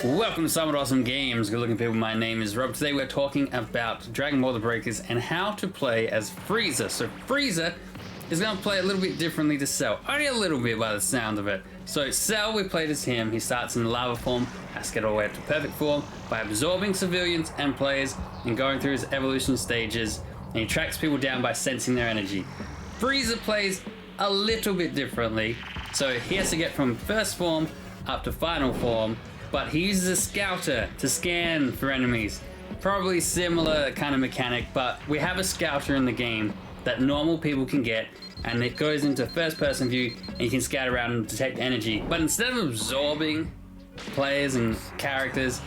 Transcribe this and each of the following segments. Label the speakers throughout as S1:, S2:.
S1: Welcome to Some Awesome Games, good looking people. My name is Rob. Today we're talking about Dragon Ball the Breakers and how to play as Frieza. So Frieza is going to play a little bit differently to Cell, only a little bit by the sound of it. So Cell, we played as him. He starts in lava form, has to get all the way up to perfect form by absorbing civilians and players and going through his evolution stages, and he tracks people down by sensing their energy. Frieza plays a little bit differently, so he has to get from first form up to final form, but he uses a scouter to scan for enemies. Probably similar kind of mechanic, but we have a scouter in the game that normal people can get, and it goes into first person view and you can scout around and detect energy. But instead of absorbing players and characters,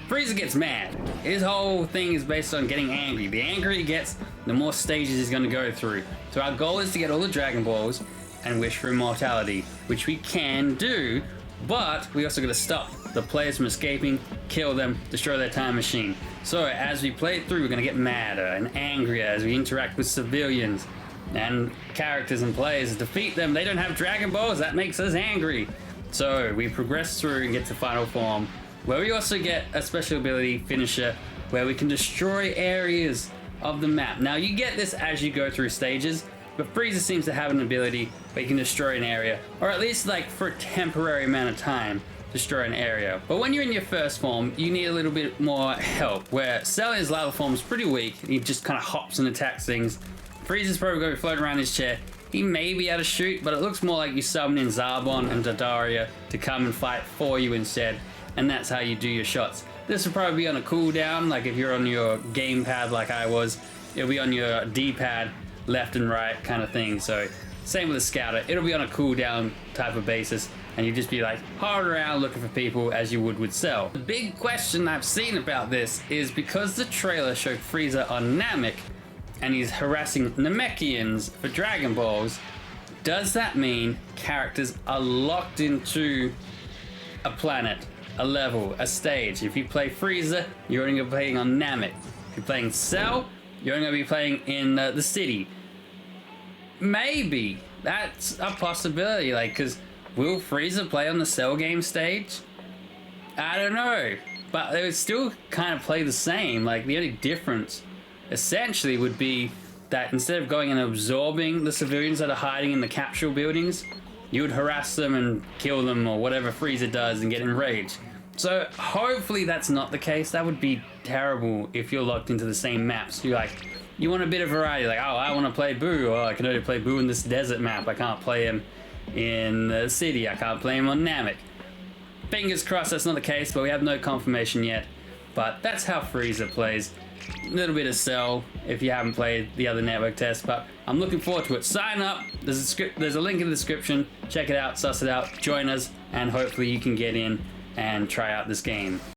S1: Frieza gets mad. His whole thing is based on getting angry. The angrier he gets, the more stages he's going to go through. So our goal is to get all the Dragon Balls and wish for immortality, which we can do, but we also got to stop the players from escaping, kill them, destroy their time machine. So as we play it through, we're going to get madder and angrier as we interact with civilians and characters and players. Defeat them. They don't have Dragon Balls. That makes us angry. So we progress through and get to final form, where we also get a special ability, Finisher, where we can destroy areas of the map. Now you get this as you go through stages, but Frieza seems to have an ability where you can destroy an area, or at least like for a temporary amount of time, destroy an area. But when you're in your first form, you need a little bit more help, where Cell in his lava form is pretty weak. He just kind of hops and attacks things. Frieza's probably going to float around his chair. He may be able to shoot, but it looks more like you summon in Zarbon and Dodaria to come and fight for you instead, and that's how you do your shots. This will probably be on a cooldown, like if you're on your gamepad like I was, it'll be on your D-pad, left and right kind of thing. So same with the scouter, it'll be on a cooldown type of basis, and you just be like hard around looking for people as you would with Cell. The big question I've seen about this is because the trailer showed Frieza on Namek and he's harassing Namekians for Dragon Balls, does that mean characters are locked into a planet, a level, a stage? If you play Frieza, you're only going to be playing on Namek. If you're playing Cell, you're only going to be playing in the city. Maybe that's a possibility, like, because will Frieza play on the Cell game stage? I don't know, but they would still kind of play the same. Like, the only difference essentially would be that instead of going and absorbing the civilians that are hiding in the capsule buildings, you would harass them and kill them or whatever Frieza does and get enraged. So hopefully that's not the case. That would be terrible if you're locked into the same maps. You're like, you want a bit of variety, like, oh, I want to play Boo, or I can only play Boo in this desert map. I can't play him in the city. I can't play him on Namek. Fingers crossed that's not the case, but we have no confirmation yet. But that's how Frieza plays. A little bit of Cell if you haven't played the other network tests, but I'm looking forward to it. Sign up. There's a link in the description. Check it out, suss it out, join us, and hopefully you can get in and try out this game.